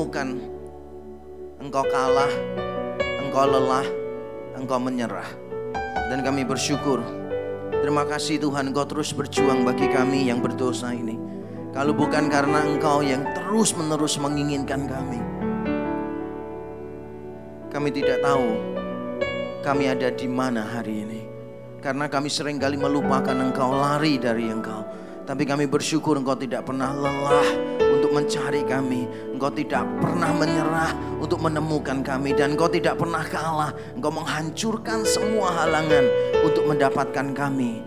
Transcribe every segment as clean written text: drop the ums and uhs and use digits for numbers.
menemukan Engkau kalah, Engkau lelah, Engkau menyerah. Dan kami bersyukur. Terima kasih Tuhan, Engkau terus berjuang bagi kami yang berdosa ini. Kalau bukan karena Engkau yang terus-menerus menginginkan kami tidak tahu kami ada di mana hari ini. Karena kami seringkali melupakan Engkau, lari dari Engkau. Tapi kami bersyukur Engkau tidak pernah lelah untuk mencari kami. Engkau tidak pernah menyerah untuk menemukan kami. Dan Engkau tidak pernah kalah. Engkau menghancurkan semua halangan untuk mendapatkan kami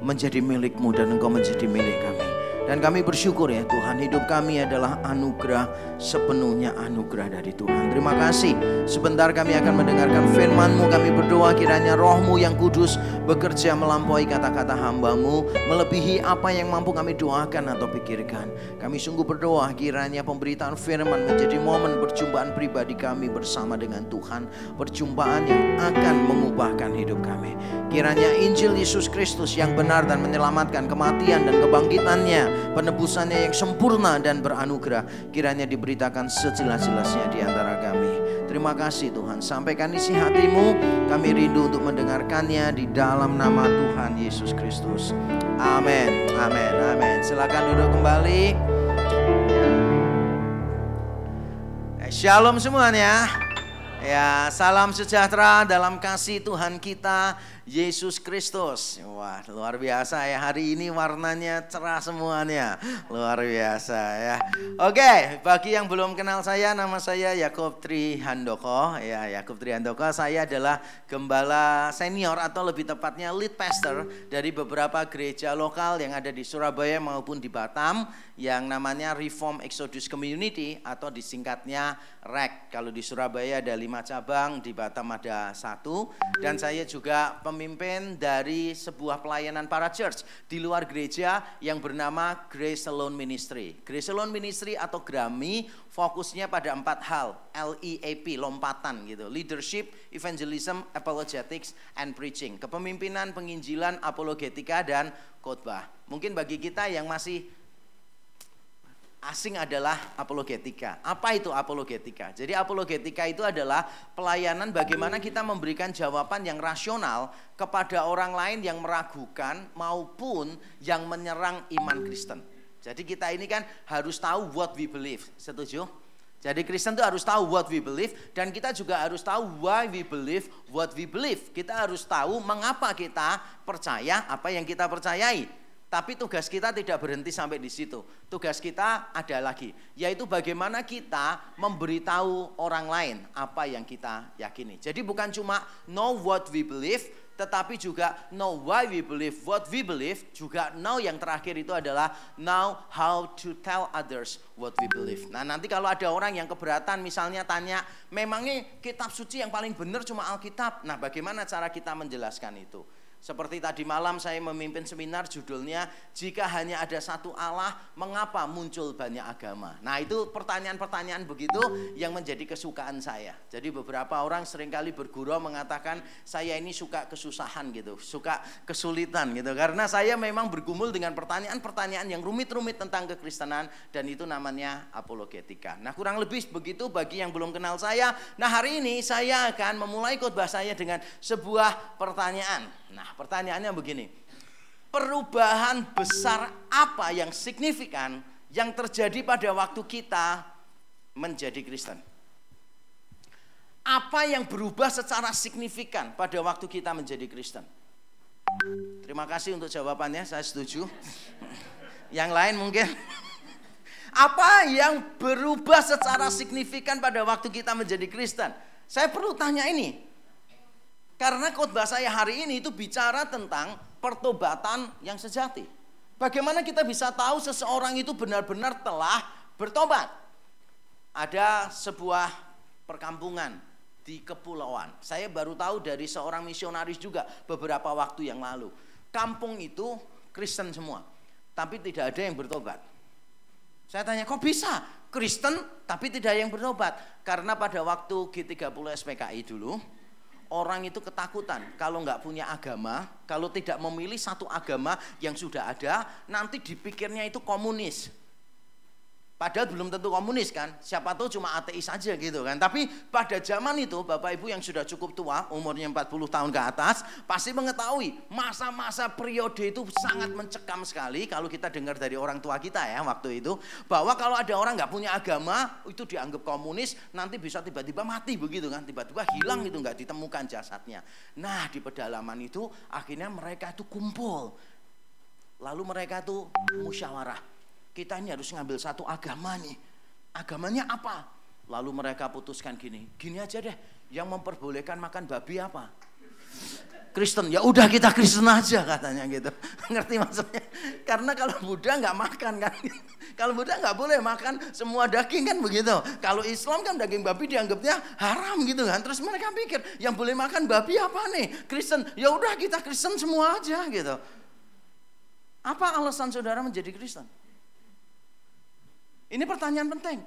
menjadi milik-Mu, dan Engkau menjadi milik kami. Dan kami bersyukur ya Tuhan, hidup kami adalah anugerah, sepenuhnya anugerah dari Tuhan. Terima kasih. Sebentar kami akan mendengarkan firman-Mu. Kami berdoa kiranya Roh-Mu yang kudus bekerja melampaui kata-kata hamba-Mu, melebihi apa yang mampu kami doakan atau pikirkan. Kami sungguh berdoa kiranya pemberitaan firman menjadi momen perjumpaan pribadi kami bersama dengan Tuhan. Perjumpaan yang akan mengubahkan hidup kami. Kiranya Injil Yesus Kristus yang benar dan menyelamatkan, kematian dan kebangkitannya, penebusannya yang sempurna dan beranugerah, kiranya diberitakan sejelas-jelasnya di antara kami. Terima kasih Tuhan, sampaikan isi hati-Mu, kami rindu untuk mendengarkannya di dalam nama Tuhan Yesus Kristus. Amin, amin, amin. Silakan duduk kembali. Shalom semuanya. Ya, salam sejahtera dalam kasih Tuhan kita Yesus Kristus. Wah, luar biasa ya, hari ini warnanya cerah semuanya. Luar biasa ya. Oke, bagi yang belum kenal saya, nama saya Yakub Trihandoko. Ya, Yakub Trihandoko, saya adalah gembala senior atau lebih tepatnya lead pastor dari beberapa gereja lokal yang ada di Surabaya maupun di Batam, yang namanya Reform Exodus Community atau disingkatnya REC. Kalau di Surabaya ada 5 cabang, di Batam ada 1, dan saya juga pemimpin dari sebuah pelayanan para church di luar gereja yang bernama Grace Alone Ministry. Grace Alone Ministry atau GRAMI fokusnya pada 4 hal, LEAP, lompatan gitu, leadership, evangelism, apologetics, and preaching. Kepemimpinan, penginjilan, apologetika, dan khotbah. Mungkin bagi kita yang masih asing adalah apologetika. Apa itu apologetika? Jadi apologetika itu adalah pelayanan bagaimana kita memberikan jawaban yang rasional kepada orang lain yang meragukan maupun yang menyerang iman Kristen. Jadi kita ini kan harus tahu what we believe. Setuju? Jadi Kristen itu harus tahu what we believe, dan kita juga harus tahu why we believe what we believe. Kita harus tahu mengapa kita percaya apa yang kita percayai. Tapi tugas kita tidak berhenti sampai di situ. Tugas kita ada lagi, yaitu bagaimana kita memberitahu orang lain apa yang kita yakini. Jadi bukan cuma know what we believe, tetapi juga know why we believe what we believe. Juga know yang terakhir itu adalah know how to tell others what we believe. Nah, nanti kalau ada orang yang keberatan misalnya tanya, memangnya kitab suci yang paling benar cuma Alkitab. Nah, bagaimana cara kita menjelaskan itu? Seperti tadi malam saya memimpin seminar judulnya Jika Hanya Ada Satu Allah, Mengapa Muncul Banyak Agama. Nah, itu pertanyaan-pertanyaan begitu yang menjadi kesukaan saya. Jadi beberapa orang seringkali bergurau mengatakan saya ini suka kesusahan gitu, suka kesulitan gitu. Karena saya memang bergumul dengan pertanyaan-pertanyaan yang rumit-rumit tentang kekristenan, dan itu namanya apologetika. Nah, kurang lebih begitu bagi yang belum kenal saya. Nah, hari ini saya akan memulai khotbah saya dengan sebuah pertanyaan. Nah, pertanyaannya begini, perubahan besar apa yang signifikan yang terjadi pada waktu kita menjadi Kristen? Apa yang berubah secara signifikan pada waktu kita menjadi Kristen? Terima kasih untuk jawabannya, saya setuju. Yang lain mungkin? Apa yang berubah secara signifikan pada waktu kita menjadi Kristen? Saya perlu tanya ini. Karena khotbah saya hari ini itu bicara tentang pertobatan yang sejati. Bagaimana kita bisa tahu seseorang itu benar-benar telah bertobat? Ada sebuah perkampungan di kepulauan. Saya baru tahu dari seorang misionaris juga beberapa waktu yang lalu. Kampung itu Kristen semua, tapi tidak ada yang bertobat. Saya tanya, kok bisa Kristen tapi tidak ada yang bertobat? Karena pada waktu G30 SPKI dulu, orang itu ketakutan kalau nggak punya agama, kalau tidak memilih satu agama yang sudah ada, nanti dipikirnya itu komunis. Padahal belum tentu komunis kan, siapa tahu cuma ateis saja gitu kan. Tapi pada zaman itu Bapak Ibu yang sudah cukup tua, umurnya 40 tahun ke atas, pasti mengetahui masa-masa periode itu sangat mencekam sekali. Kalau kita dengar dari orang tua kita ya waktu itu, bahwa kalau ada orang nggak punya agama, itu dianggap komunis, nanti bisa tiba-tiba mati begitu kan. Tiba-tiba hilang itu, nggak ditemukan jasadnya. Nah di pedalaman itu akhirnya mereka itu kumpul. Lalu mereka tuh musyawarah. Kita ini harus ngambil satu agama nih. Agamanya apa? Lalu mereka putuskan gini aja deh. Yang memperbolehkan makan babi apa? Kristen. Ya udah kita Kristen aja katanya gitu. Ngerti maksudnya? Karena kalau Buddha nggak makan kan. Kalau Buddha nggak boleh makan semua daging kan begitu. Kalau Islam kan daging babi dianggapnya haram gitu kan. Terus mereka pikir yang boleh makan babi apa nih? Kristen. Ya udah kita Kristen semua aja gitu. Apa alasan saudara menjadi Kristen? Ini pertanyaan penting.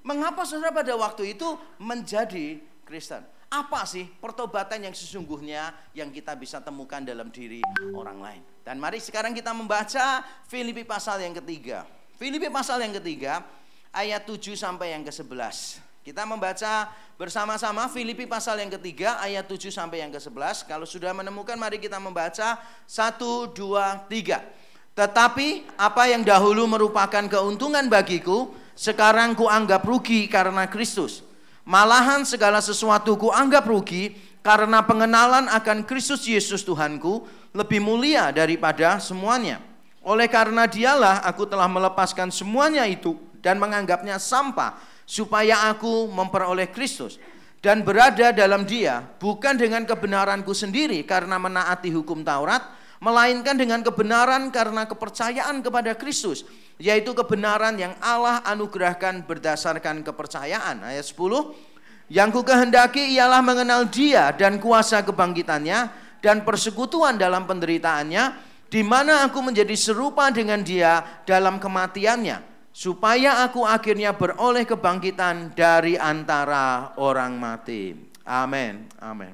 Mengapa saudara pada waktu itu menjadi Kristen? Apa sih pertobatan yang sesungguhnya yang kita bisa temukan dalam diri orang lain? Dan mari sekarang kita membaca Filipi pasal yang ketiga. Filipi pasal yang ketiga ayat 7 sampai yang ke-11. Kita membaca bersama-sama Filipi pasal yang ketiga ayat 7 sampai yang ke-11. Kalau sudah menemukan mari kita membaca 1, 2, 3. Tetapi apa yang dahulu merupakan keuntungan bagiku, sekarang kuanggap rugi karena Kristus. Malahan segala sesuatu kuanggap rugi karena pengenalan akan Kristus Yesus Tuhanku lebih mulia daripada semuanya. Oleh karena dialah aku telah melepaskan semuanya itu dan menganggapnya sampah, supaya aku memperoleh Kristus dan berada dalam Dia, bukan dengan kebenaranku sendiri karena menaati hukum Taurat, melainkan dengan kebenaran karena kepercayaan kepada Kristus, yaitu kebenaran yang Allah anugerahkan berdasarkan kepercayaan. Ayat 10, yang ku kehendaki ialah mengenal Dia dan kuasa kebangkitannya dan persekutuan dalam penderitaannya, di mana aku menjadi serupa dengan Dia dalam kematiannya, supaya aku akhirnya beroleh kebangkitan dari antara orang mati. Amin. Amin.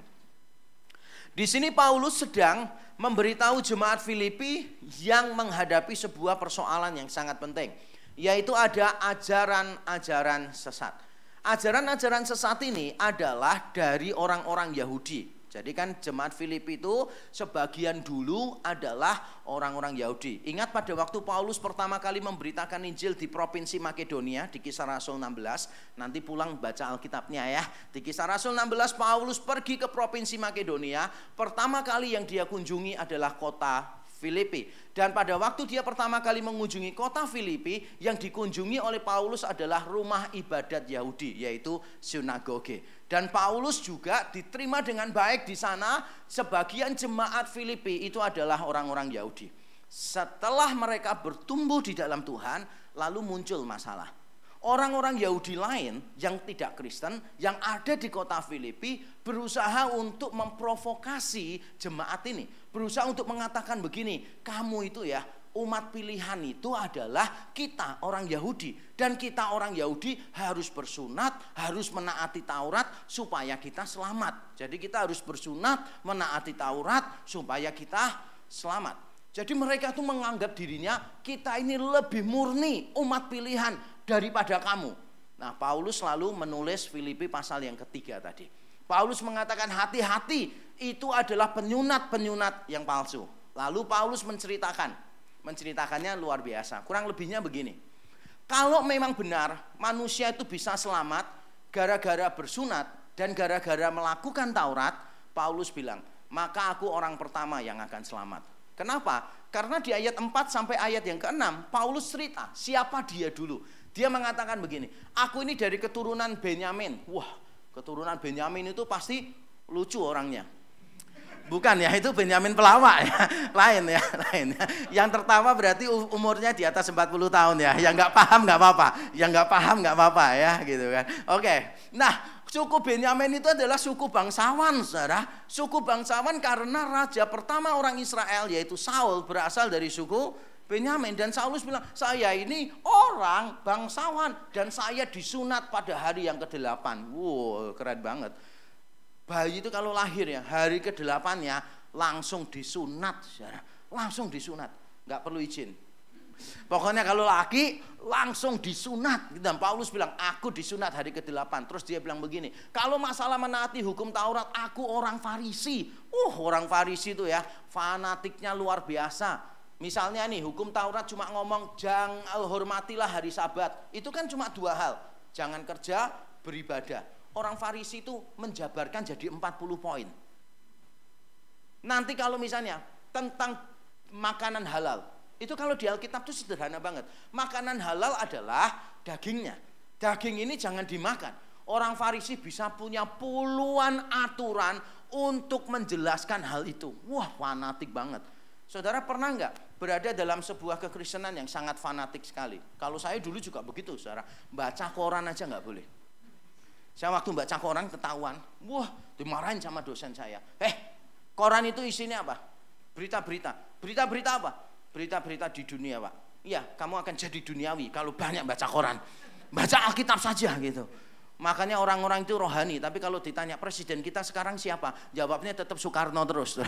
Di sini Paulus sedang memberitahu jemaat Filipi yang menghadapi sebuah persoalan yang sangat penting, yaitu ada ajaran-ajaran sesat. Ajaran-ajaran sesat ini adalah dari orang-orang Yahudi. Jadi kan jemaat Filipi itu sebagian dulu adalah orang-orang Yahudi. Ingat pada waktu Paulus pertama kali memberitakan Injil di provinsi Makedonia, di Kisah Rasul 16. Nanti pulang baca Alkitabnya ya. Di Kisah Rasul 16 Paulus pergi ke provinsi Makedonia. Pertama kali yang dia kunjungi adalah kota Filipi. Dan pada waktu dia pertama kali mengunjungi kota Filipi, yang dikunjungi oleh Paulus adalah rumah ibadat Yahudi, yaitu sinagoge. Dan Paulus juga diterima dengan baik di sana. Sebagian jemaat Filipi itu adalah orang-orang Yahudi. Setelah mereka bertumbuh di dalam Tuhan, lalu muncul masalah. Orang-orang Yahudi lain yang tidak Kristen yang ada di kota Filipi berusaha untuk memprovokasi jemaat ini. Berusaha untuk mengatakan begini, kamu itu ya umat pilihan itu adalah kita orang Yahudi. Dan kita orang Yahudi harus bersunat, harus menaati Taurat supaya kita selamat. Jadi kita harus bersunat, menaati Taurat supaya kita selamat. Jadi mereka tuh menganggap dirinya kita ini lebih murni umat pilihan daripada kamu. Nah, Paulus lalu menulis Filipi pasal yang ketiga tadi. Paulus mengatakan hati-hati, itu adalah penyunat-penyunat yang palsu. Lalu Paulus menceritakannya luar biasa. Kurang lebihnya begini. Kalau memang benar manusia itu bisa selamat gara-gara bersunat dan gara-gara melakukan Taurat, Paulus bilang, maka aku orang pertama yang akan selamat. Kenapa? Karena di ayat 4 sampai ayat yang ke-6 Paulus cerita siapa dia dulu. Dia mengatakan begini, aku ini dari keturunan Benyamin. Wah, keturunan Benyamin itu pasti lucu orangnya. Bukan ya, itu Benyamin pelawak ya. Lain ya. Yang tertawa berarti umurnya di atas 40 tahun ya. Yang nggak paham nggak apa-apa. Yang nggak paham nggak apa-apa ya gitu kan. Oke. Nah, suku Benyamin itu adalah suku bangsawan, saudara. Suku bangsawan karena raja pertama orang Israel yaitu Saul berasal dari suku Benyamin. Dan Saulus bilang, saya ini orang bangsawan dan saya disunat pada hari yang ke-8. Wow, keren banget. Bayi itu kalau lahir ya, hari ke-8-nya langsung disunat, saudara. Langsung disunat, nggak perlu izin. Pokoknya kalau laki langsung disunat. Dan Paulus bilang, aku disunat hari ke-8. Terus dia bilang begini, kalau masalah menaati hukum Taurat, aku orang Farisi. Orang Farisi itu ya, fanatiknya luar biasa. Misalnya nih, hukum Taurat cuma ngomong, jangan hormatilah hari Sabat. Itu kan cuma 2 hal. Jangan kerja, beribadah. Orang Farisi itu menjabarkan jadi 40 poin. Nanti kalau misalnya tentang makanan halal, itu kalau di Alkitab itu sederhana banget. Makanan halal adalah dagingnya. Daging ini jangan dimakan. Orang Farisi bisa punya puluhan aturan untuk menjelaskan hal itu. Wah, fanatik banget. Saudara pernah nggak berada dalam sebuah kekristenan yang sangat fanatik sekali? Kalau saya dulu juga begitu, saudara. Baca koran aja nggak boleh. Saya waktu baca koran ketahuan, wah, dimarahin sama dosen saya. Koran itu isinya apa? Berita-berita. Berita-berita apa? Berita-berita di dunia, Pak. Iya, kamu akan jadi duniawi kalau banyak baca koran. Baca Alkitab saja gitu. Makanya orang-orang itu rohani. Tapi kalau ditanya presiden kita sekarang siapa? Jawabnya tetap Soekarno terus.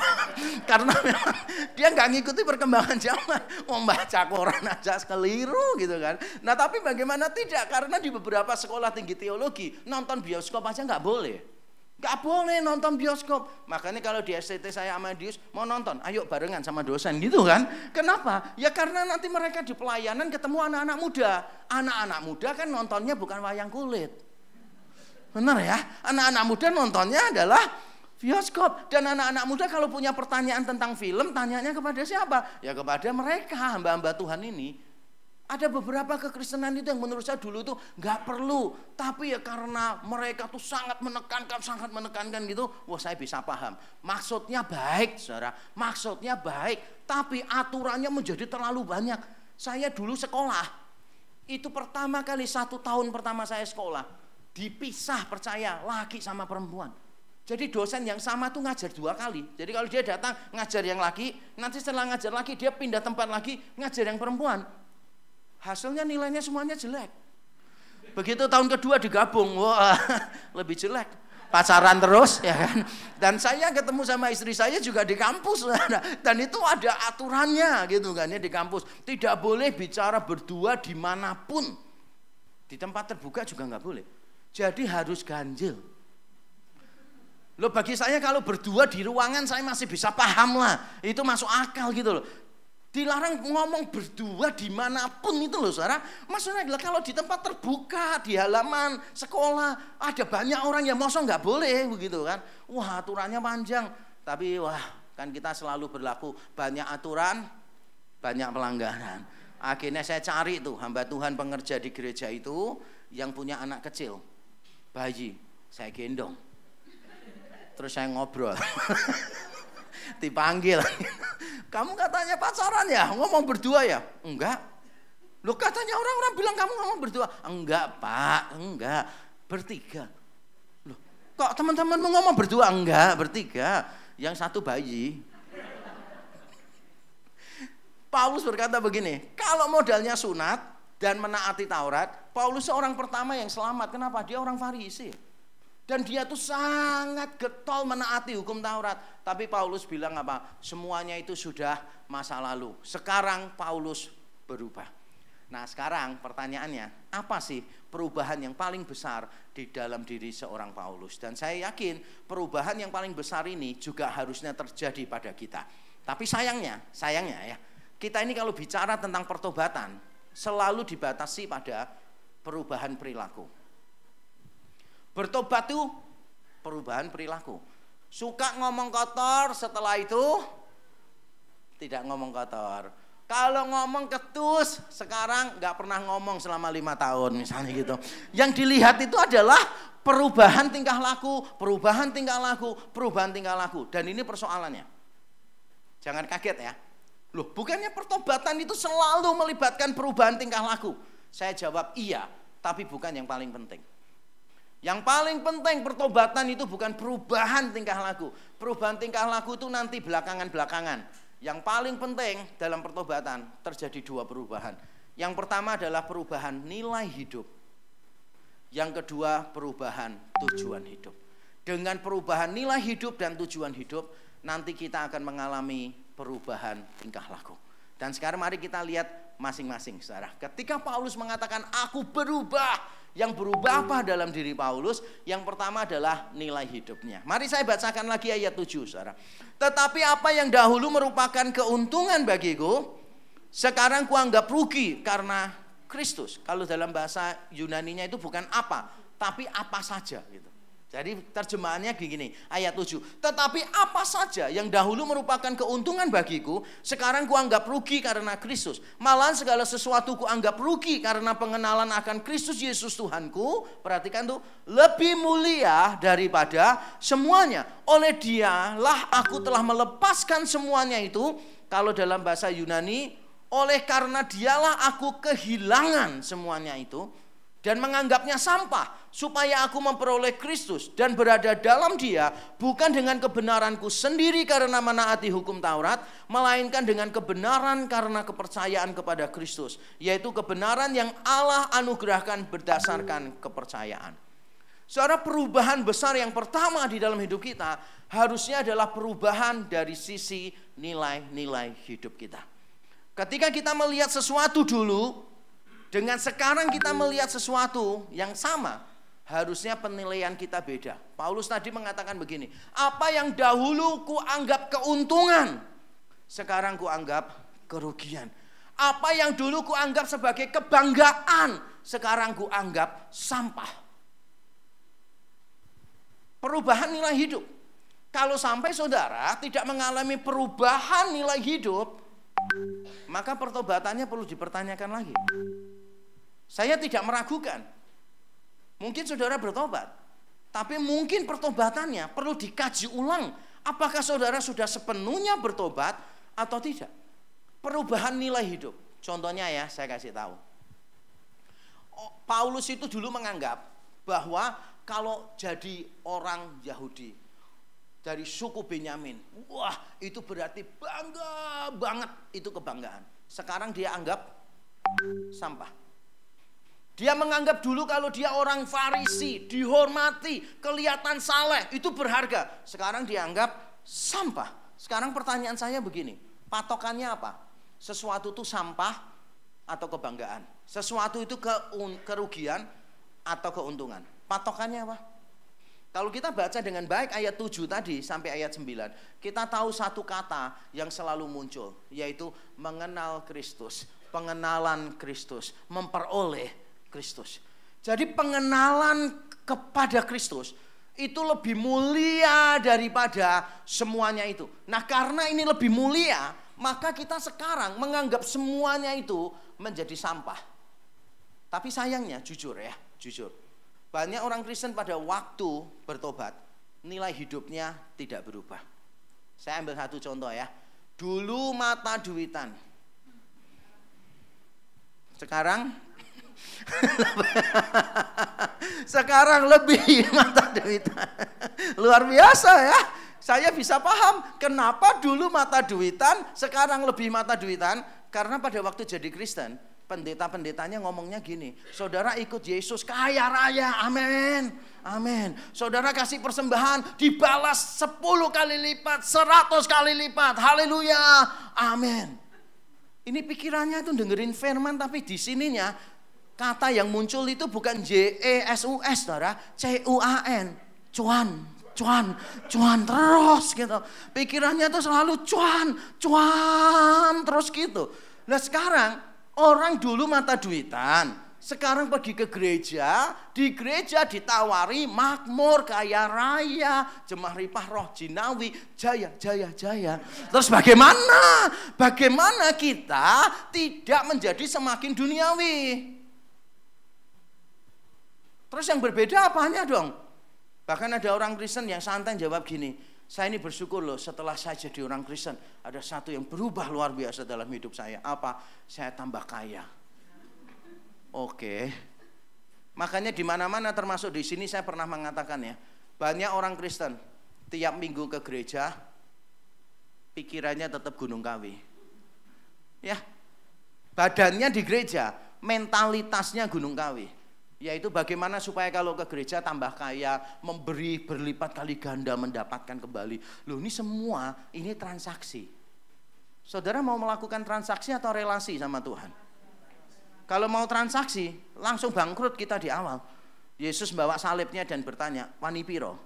Karena memang dia nggak ngikuti perkembangan zaman. Membaca koran aja keliru gitu kan. Nah tapi bagaimana tidak? Karena di beberapa sekolah tinggi teologi nonton bioskop aja nggak boleh. Gak boleh nonton bioskop. Makanya kalau di STT saya sama Dius mau nonton, ayo barengan sama dosen gitu kan. Kenapa? Ya karena nanti mereka di pelayanan ketemu anak-anak muda. Anak-anak muda kan nontonnya bukan wayang kulit. Benar ya? Anak-anak muda nontonnya adalah bioskop. Dan anak-anak muda kalau punya pertanyaan tentang film, tanyanya kepada siapa? Ya kepada mereka, hamba-hamba Tuhan ini. Ada beberapa kekristenan itu yang menurut saya dulu itu nggak perlu, tapi ya karena mereka tuh sangat menekankan gitu, wah saya bisa paham. Maksudnya baik, saudara, maksudnya baik, tapi aturannya menjadi terlalu banyak. Saya dulu sekolah, itu pertama kali 1 tahun pertama saya sekolah, dipisah percaya laki sama perempuan. Jadi dosen yang sama tuh ngajar 2 kali. Jadi kalau dia datang ngajar yang laki, nanti setelah ngajar laki dia pindah tempat lagi ngajar yang perempuan. Hasilnya nilainya semuanya jelek. Begitu tahun kedua digabung, wah lebih jelek. Pacaran terus ya kan. Dan saya ketemu sama istri saya juga di kampus. Dan itu ada aturannya gitu kan ya di kampus. Tidak boleh bicara berdua dimanapun. Di tempat terbuka juga nggak boleh. Jadi harus ganjil. Loh bagi saya kalau berdua di ruangan saya masih bisa paham lah. Itu masuk akal gitu loh. Dilarang ngomong berdua dimanapun itu loh saudara. Maksudnya adalah kalau di tempat terbuka, di halaman sekolah, ada banyak orang yang mosok nggak boleh begitu kan. Wah aturannya panjang. Tapi wah kan kita selalu berlaku banyak aturan, banyak pelanggaran. Akhirnya saya cari tuh hamba Tuhan pengerja di gereja itu yang punya anak kecil, bayi, saya gendong. Terus saya ngobrol. Dipanggil. Kamu katanya pacaran ya? Ngomong berdua ya? Enggak. Loh katanya orang-orang bilang kamu ngomong berdua. Enggak Pak, enggak. Bertiga. Loh kok teman-temanmu ngomong berdua? Enggak, bertiga. Yang satu bayi. Paulus berkata begini, kalau modalnya sunat dan menaati Taurat, Paulus seorang pertama yang selamat. Kenapa? Dia orang Farisi. Dan dia tuh sangat getol menaati hukum Taurat. Tapi Paulus bilang apa? Semuanya itu sudah masa lalu. Sekarang Paulus berubah. Nah sekarang pertanyaannya, apa sih perubahan yang paling besar di dalam diri seorang Paulus? Dan saya yakin perubahan yang paling besar ini juga harusnya terjadi pada kita. Tapi sayangnya ya, kita ini kalau bicara tentang pertobatan selalu dibatasi pada perubahan perilaku. Bertobat itu perubahan perilaku. Suka ngomong kotor, setelah itu tidak ngomong kotor. Kalau ngomong ketus, sekarang nggak pernah ngomong selama 5 tahun misalnya gitu. Yang dilihat itu adalah perubahan tingkah laku, perubahan tingkah laku, perubahan tingkah laku. Dan ini persoalannya. Jangan kaget ya. Loh, bukannya pertobatan itu selalu melibatkan perubahan tingkah laku? Saya jawab iya, tapi bukan yang paling penting. Yang paling penting pertobatan itu bukan perubahan tingkah laku. Perubahan tingkah laku itu nanti belakangan-belakangan. Yang paling penting dalam pertobatan terjadi 2 perubahan. Yang pertama adalah perubahan nilai hidup. Yang kedua perubahan tujuan hidup. Dengan perubahan nilai hidup dan tujuan hidup, nanti kita akan mengalami perubahan tingkah laku. Dan sekarang mari kita lihat masing-masing, saudara. Ketika Paulus mengatakan aku berubah, yang berubah apa dalam diri Paulus? Yang pertama adalah nilai hidupnya. Mari saya bacakan lagi ayat 7, saudara. Tetapi apa yang dahulu merupakan keuntungan bagiku, sekarang kuanggap rugi karena Kristus. Kalau dalam bahasa Yunaninya itu bukan apa, tapi apa saja gitu. Jadi terjemahannya begini, ayat 7. Tetapi apa saja yang dahulu merupakan keuntungan bagiku, sekarang kuanggap rugi karena Kristus. Malahan segala sesuatu kuanggap rugi karena pengenalan akan Kristus Yesus Tuhanku. Perhatikan tuh, lebih mulia daripada semuanya. Oleh Dialah aku telah melepaskan semuanya itu. Kalau dalam bahasa Yunani, oleh karena Dialah aku kehilangan semuanya itu dan menganggapnya sampah, supaya aku memperoleh Kristus dan berada dalam Dia, bukan dengan kebenaranku sendiri karena menaati hukum Taurat, melainkan dengan kebenaran karena kepercayaan kepada Kristus, yaitu kebenaran yang Allah anugerahkan berdasarkan kepercayaan. Saudara, perubahan besar yang pertama di dalam hidup kita harusnya adalah perubahan dari sisi nilai-nilai hidup kita. Ketika kita melihat sesuatu dulu, dengan sekarang kita melihat sesuatu yang sama, harusnya penilaian kita beda. Paulus tadi mengatakan begini, apa yang dahulu kuanggap keuntungan, sekarang kuanggap kerugian. Apa yang dulu kuanggap sebagai kebanggaan, sekarang kuanggap sampah. Perubahan nilai hidup. Kalau sampai saudara tidak mengalami perubahan nilai hidup, maka pertobatannya perlu dipertanyakan lagi. Saya tidak meragukan. Mungkin saudara bertobat, tapi mungkin pertobatannya perlu dikaji ulang. Apakah saudara sudah sepenuhnya bertobat atau tidak? Perubahan nilai hidup. Contohnya ya, saya kasih tahu. Paulus itu dulu menganggap bahwa kalau jadi orang Yahudi dari suku Benyamin, wah itu berarti bangga banget, itu kebanggaan. Sekarang dia anggap sampah. Dia menganggap dulu kalau dia orang Farisi, dihormati, kelihatan saleh, itu berharga. Sekarang dianggap sampah. Sekarang pertanyaan saya begini, patokannya apa? Sesuatu itu sampah atau kebanggaan? Sesuatu itu kerugian atau keuntungan? Patokannya apa? Kalau kita baca dengan baik ayat 7 tadi sampai ayat 9, kita tahu satu kata yang selalu muncul, yaitu mengenal Kristus, pengenalan Kristus, memperoleh Kristus. Jadi pengenalan kepada Kristus itu lebih mulia daripada semuanya itu. Nah, karena ini lebih mulia, maka kita sekarang menganggap semuanya itu menjadi sampah. Tapi sayangnya, jujur, banyak orang Kristen pada waktu bertobat, nilai hidupnya tidak berubah. Saya ambil satu contoh ya. Dulu mata duitan, sekarang lebih mata duitan. Luar biasa ya. Saya bisa paham kenapa dulu mata duitan, sekarang lebih mata duitan. Karena pada waktu jadi Kristen, pendeta-pendetanya ngomongnya gini, saudara ikut Yesus kaya raya, amin, amin. Saudara kasih persembahan dibalas 10 kali lipat, 100 kali lipat, haleluya, amin. Ini pikirannya itu dengerin firman, tapi di sininya kata yang muncul itu bukan JESUS, saudara, CUAN, cuan terus gitu. Pikirannya itu selalu cuan terus gitu. Nah sekarang orang dulu mata duitan, sekarang pergi ke gereja, di gereja ditawari makmur, kaya raya, jemaah ripah roh jinawi, jaya. Terus bagaimana kita tidak menjadi semakin duniawi? Terus yang berbeda apanya dong? Bahkan ada orang Kristen yang santai jawab gini, saya ini bersyukur loh setelah saya jadi orang Kristen, ada satu yang berubah luar biasa dalam hidup saya. Apa? Saya tambah kaya. Oke. Makanya di mana-mana termasuk di sini saya pernah mengatakan ya, banyak orang Kristen tiap minggu ke gereja, pikirannya tetap Gunung Kawi. Ya. Badannya di gereja, mentalitasnya Gunung Kawi. Yaitu bagaimana supaya kalau ke gereja tambah kaya, memberi berlipat kali ganda, mendapatkan kembali. Loh ini semua, ini transaksi. Saudara mau melakukan transaksi atau relasi sama Tuhan? Kalau mau transaksi, langsung bangkrut kita di awal. Yesus bawa salibnya dan bertanya, wani piro?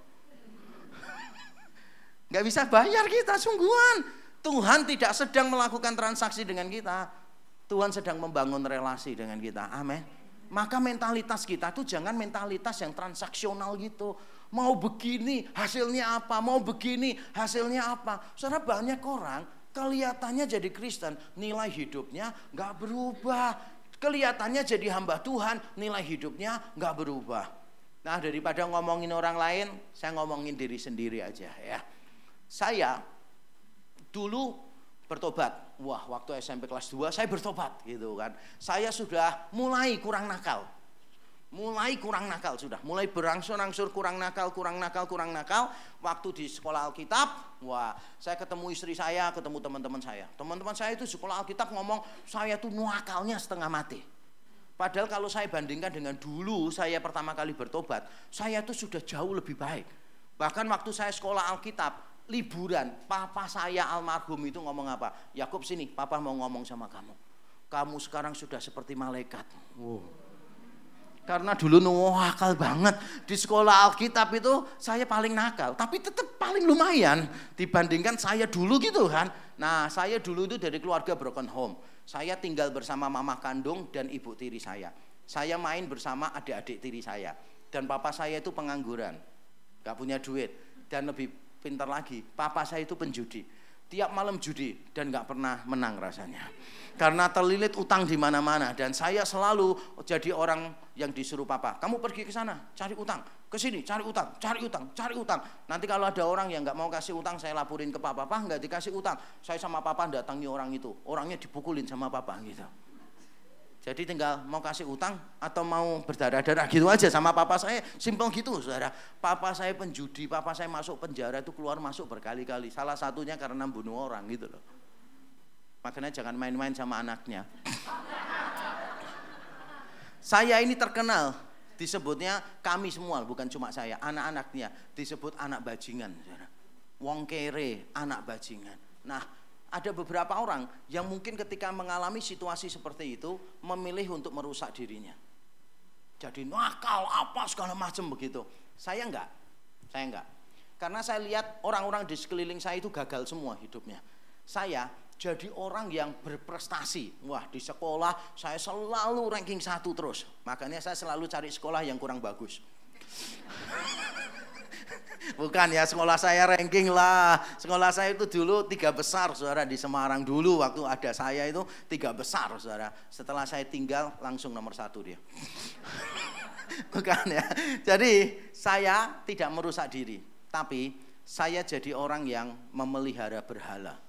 Nggak bisa bayar kita, sungguhan. Tuhan tidak sedang melakukan transaksi dengan kita. Tuhan sedang membangun relasi dengan kita. Amin. Maka mentalitas kita tuh jangan mentalitas yang transaksional gitu. Mau begini hasilnya apa, mau begini hasilnya apa. Saudara, banyak orang kelihatannya jadi Kristen, nilai hidupnya nggak berubah. Kelihatannya jadi hamba Tuhan, nilai hidupnya nggak berubah. Nah, daripada ngomongin orang lain, saya ngomongin diri sendiri aja ya. Saya dulu bertobat. Wah, waktu SMP kelas 2 saya bertobat gitu kan. Saya sudah mulai kurang nakal. Mulai berangsur-angsur kurang nakal. Waktu di sekolah Alkitab, wah, saya ketemu istri saya, ketemu teman-teman saya. Teman-teman saya itu sekolah Alkitab ngomong, saya tuh nakalnya setengah mati. Padahal kalau saya bandingkan dengan dulu saya pertama kali bertobat, saya tuh sudah jauh lebih baik. Bahkan waktu saya sekolah Alkitab, liburan, papa saya almarhum itu ngomong apa? Yakub, sini, papa mau ngomong sama kamu. Kamu sekarang sudah seperti malaikat. Wow. Karena dulu nakal banget. Di sekolah Alkitab itu saya paling nakal, tapi tetap paling lumayan dibandingkan saya dulu gitu kan. Nah, saya dulu itu dari keluarga broken home. Saya tinggal bersama mama kandung dan ibu tiri saya. Saya main bersama adik-adik tiri saya. Dan papa saya itu pengangguran, gak punya duit. Dan lebih pintar lagi, papa saya itu penjudi. Tiap malam judi dan gak pernah menang rasanya. Karena terlilit utang di mana-mana, dan saya selalu jadi orang yang disuruh papa, kamu pergi ke sana cari utang, ke sini cari utang. Nanti kalau ada orang yang nggak mau kasih utang, saya laporin ke papa, nggak dikasih utang, saya sama papa datangi orang itu, orangnya dipukulin sama papa gitu. Jadi tinggal mau kasih utang atau mau berdarah-darah gitu aja sama papa saya, simpel gitu saudara. Papa saya penjudi, papa saya masuk penjara itu keluar masuk berkali-kali. Salah satunya karena bunuh orang gitu loh. Makanya jangan main-main sama anaknya. Saya ini terkenal, disebutnya kami semua, bukan cuma saya, anak-anaknya disebut anak bajingan. Wong kere, anak bajingan. Nah, ada beberapa orang yang mungkin ketika mengalami situasi seperti itu memilih untuk merusak dirinya. Jadi nakal apa segala macam begitu. Saya enggak. Karena saya lihat orang-orang di sekeliling saya itu gagal semua hidupnya. Saya jadi orang yang berprestasi. Wah, di sekolah saya selalu ranking 1 terus. Makanya saya selalu cari sekolah yang kurang bagus. Bukan ya, sekolah saya ranking lah. Sekolah saya itu dulu 3 besar saudara di Semarang dulu. Waktu ada saya itu 3 besar saudara. Setelah saya tinggal langsung nomor 1 dia. Bukan ya. Jadi saya tidak merusak diri. Tapi saya jadi orang yang memelihara berhala.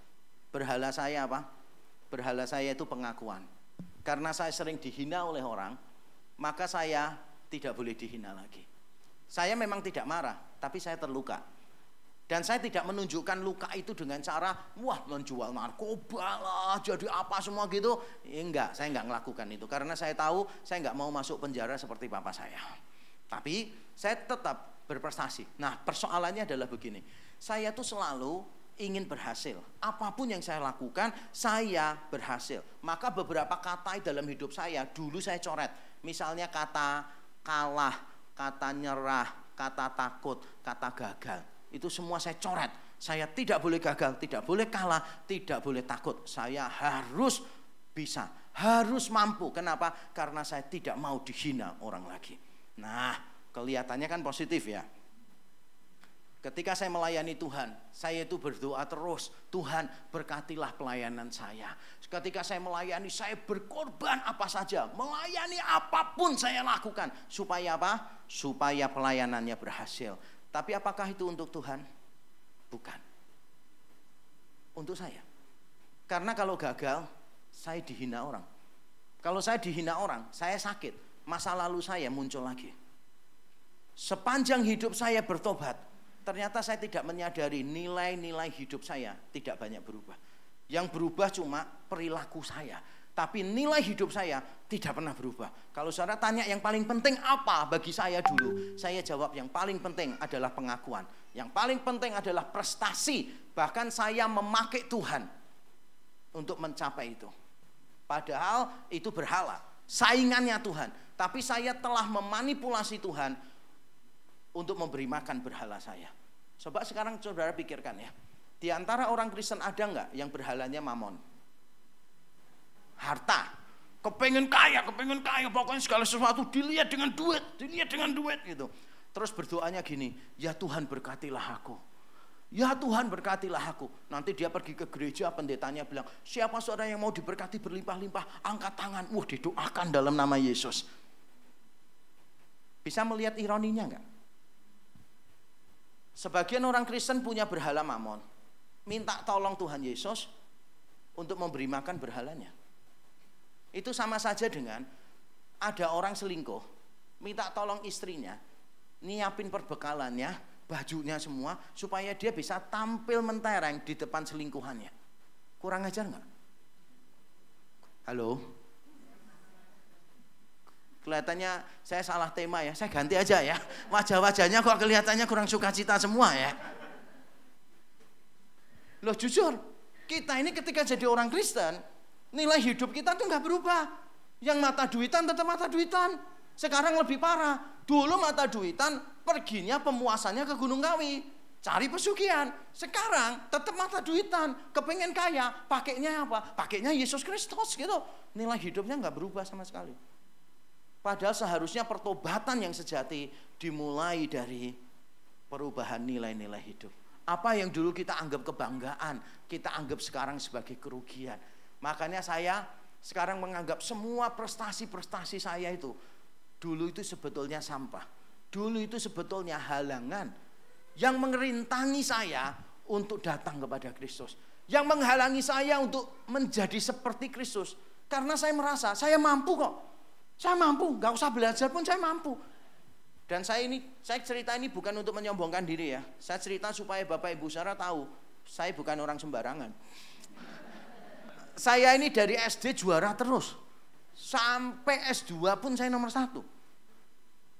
Berhala saya apa? Berhala saya itu pengakuan. Karena saya sering dihina oleh orang, maka saya tidak boleh dihina lagi. Saya memang tidak marah, tapi saya terluka. Dan saya tidak menunjukkan luka itu dengan cara, wah menjual narkoba lah, jadi apa semua gitu. Enggak, saya enggak melakukan itu. Karena saya tahu saya enggak mau masuk penjara seperti papa saya. Tapi saya tetap berprestasi. Nah, persoalannya adalah begini. Saya tuh selalu ingin berhasil. Apapun yang saya lakukan, saya berhasil. Maka beberapa kata dalam hidup saya, dulu saya coret. Misalnya kata kalah, kata nyerah, kata takut, kata gagal. Itu semua saya coret. Saya tidak boleh gagal, tidak boleh kalah, tidak boleh takut. Saya harus bisa, harus mampu. Kenapa? Karena saya tidak mau dihina orang lagi. Nah, kelihatannya kan positif ya. Ketika saya melayani Tuhan, saya itu berdoa terus, Tuhan berkatilah pelayanan saya. Ketika saya melayani, saya berkorban apa saja, melayani apapun saya lakukan. Supaya apa? Supaya pelayanannya berhasil. Tapi apakah itu untuk Tuhan? Bukan. Untuk saya. Karena kalau gagal, saya dihina orang. Kalau saya dihina orang, saya sakit. Masa lalu saya muncul lagi. Sepanjang hidup saya bertobat, ternyata saya tidak menyadari nilai-nilai hidup saya tidak banyak berubah. Yang berubah cuma perilaku saya. Tapi nilai hidup saya tidak pernah berubah. Kalau saudara tanya yang paling penting apa bagi saya dulu, saya jawab yang paling penting adalah pengakuan. Yang paling penting adalah prestasi. Bahkan saya memakai Tuhan untuk mencapai itu. Padahal itu berhala. saingannya Tuhan. Tapi saya telah memanipulasi Tuhan untuk memberi makan berhala saya. Coba sekarang saudara pikirkan ya. Di antara orang Kristen ada nggak yang berhalanya mamon? Harta. Kepengen kaya, pokoknya segala sesuatu dilihat dengan duit gitu. Terus berdoanya gini, ya Tuhan berkatilah aku. Ya Tuhan berkatilah aku. Nanti dia pergi ke gereja, pendetanya bilang, siapa saudara yang mau diberkati berlimpah-limpah, angkat tangan. Didoakan dalam nama Yesus. Bisa melihat ironinya enggak? Sebagian orang Kristen punya berhala mamon, minta tolong Tuhan Yesus untuk memberi makan berhalanya. Itu sama saja dengan ada orang selingkuh, minta tolong istrinya, nyiapin perbekalannya, bajunya semua, supaya dia bisa tampil mentereng di depan selingkuhannya. Kurang ajar nggak? Halo? Kelihatannya saya salah tema ya, saya ganti aja ya. Wajah-wajahnya kok kelihatannya kurang sukacita semua ya. Loh jujur, kita ini ketika jadi orang Kristen, nilai hidup kita tuh nggak berubah. Yang mata duitan tetap mata duitan. Sekarang lebih parah. Dulu mata duitan, perginya pemuasannya ke Gunung Kawi, cari pesugihan. Sekarang tetap mata duitan, kepengen kaya, pakainya apa? Pakainya Yesus Kristus gitu. Nilai hidupnya nggak berubah sama sekali. Padahal seharusnya pertobatan yang sejati dimulai dari perubahan nilai-nilai hidup. Apa yang dulu kita anggap kebanggaan, kita anggap sekarang sebagai kerugian. Makanya saya sekarang menganggap semua prestasi-prestasi saya itu dulu itu sebetulnya sampah. Dulu itu sebetulnya halangan yang mengerintangi saya untuk datang kepada Kristus. Yang menghalangi saya untuk menjadi seperti Kristus. Karena saya merasa saya mampu kok. Saya mampu, gak usah belajar pun saya mampu. Dan saya cerita ini bukan untuk menyombongkan diri ya. Saya cerita supaya Bapak Ibu saudara tahu, saya bukan orang sembarangan. Saya ini dari SD juara terus. Sampai S2 pun saya nomor 1.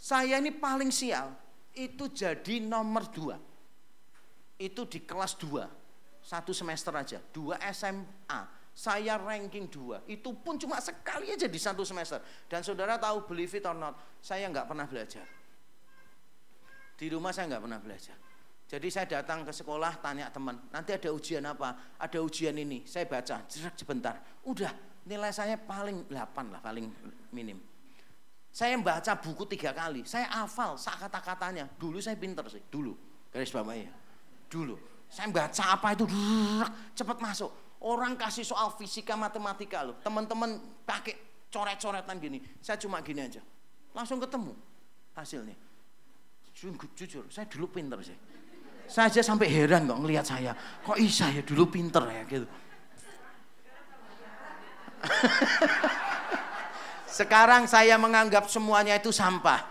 Saya ini paling sial, itu jadi nomor 2. Itu di kelas 2. 1 semester aja, 2 SMA. Saya ranking 2. Itu pun cuma sekali aja di 1 semester. Dan saudara tahu, believe it or not, saya nggak pernah belajar. Di rumah saya nggak pernah belajar. Jadi saya datang ke sekolah, tanya teman, nanti ada ujian apa? Ada ujian ini, saya baca, sebentar. Udah, nilai saya paling 8 lah, paling minim. Saya baca buku 3 kali, saya hafal kata-katanya. Dulu saya pinter sih, dulu. Garis bawahnya. Dulu. Saya baca apa itu, cepat masuk. Orang kasih soal fisika, matematika loh. Teman-teman pakai coret-coretan gini. Saya cuma gini aja. Langsung ketemu hasilnya. Jujur, saya dulu pinter sih. Saya aja sampai heran kok ngelihat saya. Kok bisa ya dulu pinter ya gitu. Sekarang saya menganggap semuanya itu sampah.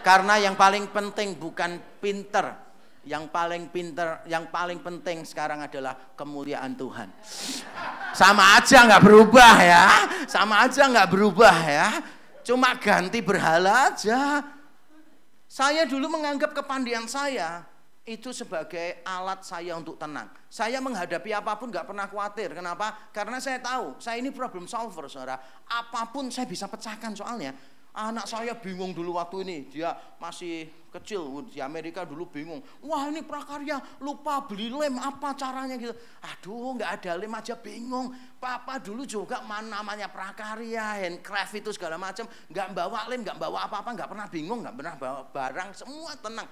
Karena yang paling penting bukan pinter. Yang paling penting sekarang adalah kemuliaan Tuhan. Sama aja nggak berubah ya. Sama aja nggak berubah ya. Cuma ganti berhala aja. Saya dulu menganggap kepandian saya itu sebagai alat saya untuk tenang. Saya menghadapi apapun gak pernah khawatir. Kenapa? Karena saya tahu, saya ini problem solver, saudara. Apapun saya bisa pecahkan soalnya. Anak saya bingung dulu waktu ini. Dia masih kecil, di Amerika dulu bingung. Wah ini prakarya, lupa beli lem, apa caranya gitu. Aduh gak ada lem aja bingung. Papa dulu juga namanya prakarya, handcraft itu segala macam. Gak bawa lem, gak bawa apa-apa, gak pernah bingung, gak pernah bawa barang, semua tenang.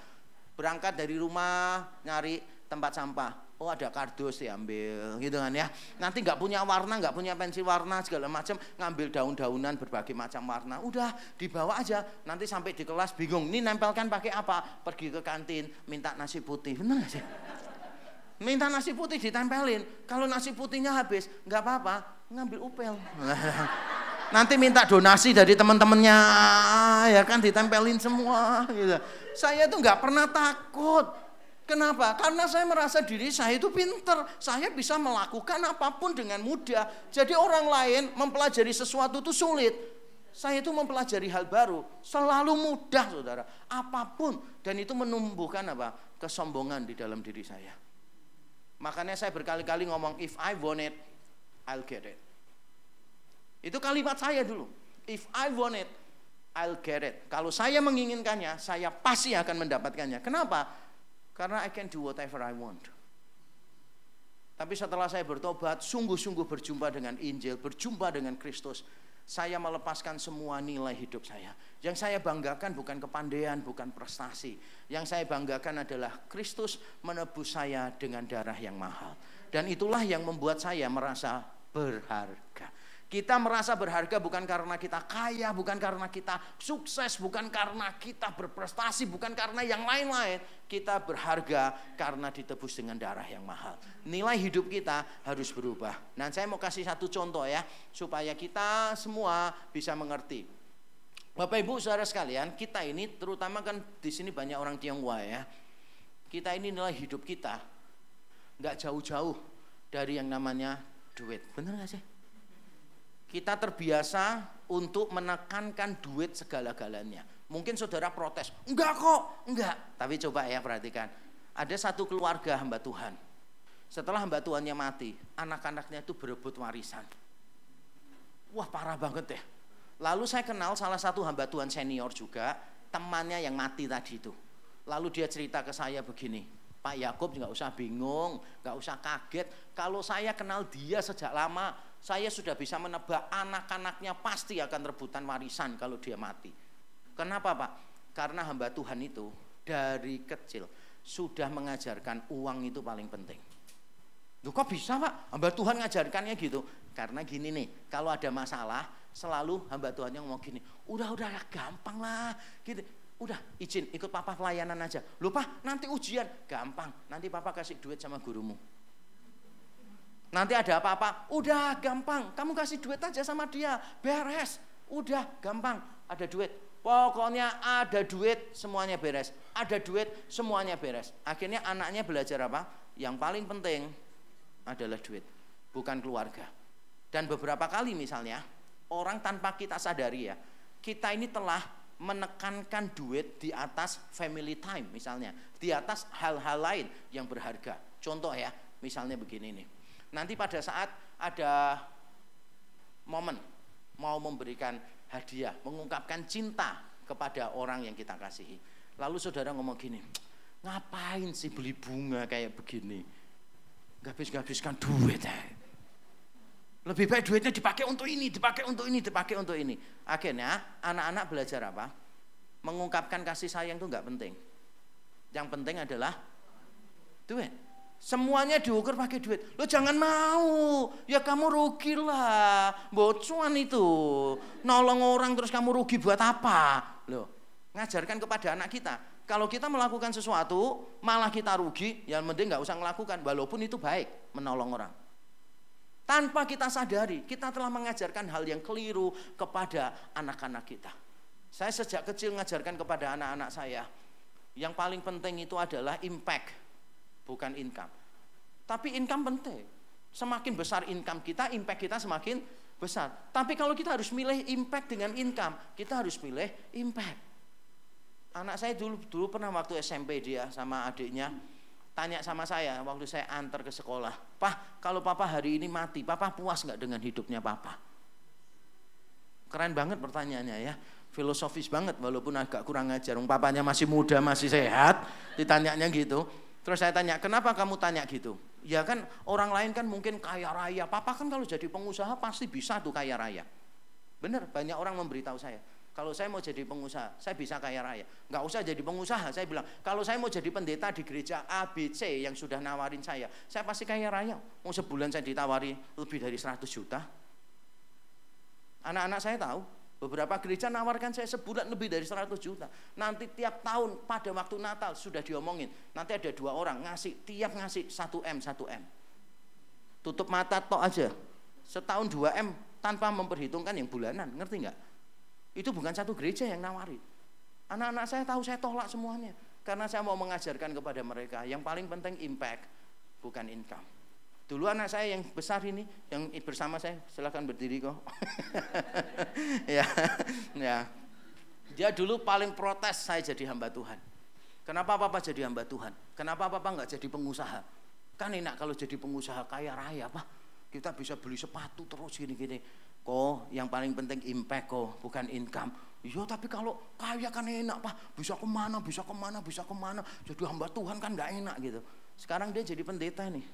Berangkat dari rumah nyari tempat sampah, oh ada kardus diambil gitu kan ya. Nanti nggak punya warna, nggak punya pensil warna segala macam, ngambil daun-daunan berbagai macam warna, udah dibawa aja. Nanti sampai di kelas bingung, ini nempelkan pakai apa? Pergi ke kantin minta nasi putih, bener nggak sih? Minta nasi putih ditempelin, kalau nasi putihnya habis nggak apa-apa, ngambil upel. Nanti minta donasi dari teman-temannya, ya kan ditempelin semua. Gitu. Saya tuh nggak pernah takut. Kenapa? Karena saya merasa diri saya itu pinter. Saya bisa melakukan apapun dengan mudah. Jadi orang lain mempelajari sesuatu itu sulit. Saya itu mempelajari hal baru selalu mudah, saudara. Apapun, dan itu menumbuhkan apa? Kesombongan di dalam diri saya. Makanya saya berkali-kali ngomong, if I want it, I'll get it. Itu kalimat saya dulu. If I want it, I'll get it. Kalau saya menginginkannya, saya pasti akan mendapatkannya. Kenapa? Karena I can do whatever I want. Tapi setelah saya bertobat, sungguh-sungguh berjumpa dengan Injil, berjumpa dengan Kristus, saya melepaskan semua nilai hidup saya. Yang saya banggakan bukan kepandaian, bukan prestasi. Yang saya banggakan adalah Kristus menebus saya dengan darah yang mahal. Dan itulah yang membuat saya merasa berharga. Kita merasa berharga bukan karena kita kaya, bukan karena kita sukses, bukan karena kita berprestasi, bukan karena yang lain-lain. Kita berharga karena ditebus dengan darah yang mahal. Nilai hidup kita harus berubah. Nah, saya mau kasih satu contoh ya, supaya kita semua bisa mengerti. Bapak Ibu Saudara sekalian, kita ini terutama kan di sini banyak orang Tionghoa ya. Kita ini nilai hidup kita nggak jauh-jauh dari yang namanya duit. Benar nggak sih? Kita terbiasa untuk menekankan duit segala-galanya. Mungkin saudara protes, enggak kok, enggak. Tapi coba ya perhatikan, ada satu keluarga hamba Tuhan. Setelah hamba Tuhannya mati, anak-anaknya itu berebut warisan. Wah, parah banget ya. Lalu saya kenal salah satu hamba Tuhan senior juga, temannya yang mati tadi itu. Lalu dia cerita ke saya begini, Pak Yakub nggak usah bingung, nggak usah kaget. Kalau saya kenal dia sejak lama, saya sudah bisa menebak anak-anaknya pasti akan rebutan warisan kalau dia mati. Kenapa Pak? Karena hamba Tuhan itu dari kecil sudah mengajarkan uang itu paling penting. Loh kok bisa Pak? Hamba Tuhan ngajarkannya gitu. Karena gini nih, kalau ada masalah selalu hamba Tuhannya ngomong gini, udah gampang lah gitu. Udah izin ikut papa pelayanan aja. Loh Pak, nanti ujian gampang. Nanti papa kasih duit sama gurumu. Nanti ada apa-apa, udah gampang. Kamu kasih duit aja sama dia, beres. Udah gampang, ada duit. Pokoknya ada duit semuanya beres. Ada duit semuanya beres. Akhirnya anaknya belajar apa? Yang paling penting adalah duit, bukan keluarga. Dan beberapa kali misalnya orang tanpa kita sadari ya, kita ini telah menekankan duit di atas family time misalnya, di atas hal-hal lain yang berharga. Contoh ya, misalnya begini nih. Nanti pada saat ada momen mau memberikan hadiah, mengungkapkan cinta kepada orang yang kita kasihi. Lalu saudara ngomong gini, ngapain sih beli bunga kayak begini? Habis-habiskan duit ya. Lebih baik duitnya dipakai untuk ini, dipakai untuk ini, dipakai untuk ini. Akhirnya anak-anak belajar apa? Mengungkapkan kasih sayang itu nggak penting. Yang penting adalah duit. Semuanya diukur pakai duit. Lo jangan mau, ya kamu rugi lah. Bocuan itu, nolong orang terus kamu rugi buat apa? Lo ngajarkan kepada anak kita. Kalau kita melakukan sesuatu, malah kita rugi, ya mending nggak usah melakukan. Walaupun itu baik, menolong orang. Tanpa kita sadari, kita telah mengajarkan hal yang keliru kepada anak-anak kita. Saya sejak kecil mengajarkan kepada anak-anak saya, yang paling penting itu adalah impact, bukan income. Tapi income penting. Semakin besar income kita, impact kita semakin besar. Tapi kalau kita harus milih impact dengan income, kita harus pilih impact. Anak saya dulu pernah waktu SMP dia sama adiknya, tanya sama saya waktu saya antar ke sekolah, Pak, kalau papa hari ini mati, papa puas nggak dengan hidupnya papa? Keren banget pertanyaannya ya, filosofis banget walaupun agak kurang ajar. Papanya masih muda, masih sehat, ditanyanya gitu. Terus saya tanya, kenapa kamu tanya gitu? Ya kan orang lain kan mungkin kaya raya, papa kan kalau jadi pengusaha pasti bisa tuh kaya raya. Bener, banyak orang memberitahu saya. Kalau saya mau jadi pengusaha, saya bisa kaya raya. Nggak usah jadi pengusaha, saya bilang. Kalau saya mau jadi pendeta di gereja ABC yang sudah nawarin saya pasti kaya raya. Mau sebulan saya ditawari lebih dari 100 juta. Anak-anak saya tahu, beberapa gereja nawarkan saya sebulan lebih dari 100 juta. Nanti tiap tahun pada waktu Natal sudah diomongin. Nanti ada 2 orang tiap ngasih 1M, 1M. Tutup mata tok aja. Setahun 2M tanpa memperhitungkan yang bulanan, ngerti nggak? Itu bukan satu gereja yang nawarin. Anak-anak saya tahu, saya tolak semuanya. Karena saya mau mengajarkan kepada mereka, yang paling penting impact, bukan income. Dulu anak saya yang besar ini, yang bersama saya, silakan berdiri kok. ya. Dia dulu paling protes saya jadi hamba Tuhan. Kenapa papa jadi hamba Tuhan? Kenapa papa nggak jadi pengusaha? Kan enak kalau jadi pengusaha kaya raya, Pak. Kita bisa beli sepatu terus gini-gini. Kok yang paling penting impact kok, bukan income. Iya tapi kalau kaya kan enak Pak, bisa kemana, jadi hamba Tuhan kan gak enak gitu. Sekarang dia jadi pendeta nih.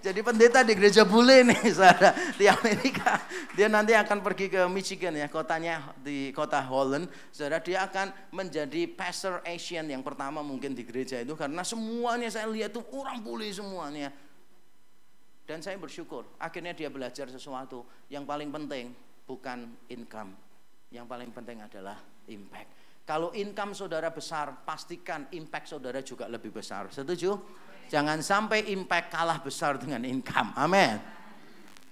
Jadi pendeta di gereja bule nih saudara, di Amerika. Dia nanti akan pergi ke Michigan ya, kotanya di kota Holland. Saudara, dia akan menjadi pastor Asian yang pertama mungkin di gereja itu, karena semuanya saya lihat tuh orang bule semuanya. Dan saya bersyukur, akhirnya dia belajar sesuatu. Yang paling penting bukan income, yang paling penting adalah impact. Kalau income saudara besar, pastikan impact saudara juga lebih besar. Setuju? Jangan sampai impact kalah besar dengan income. Amin.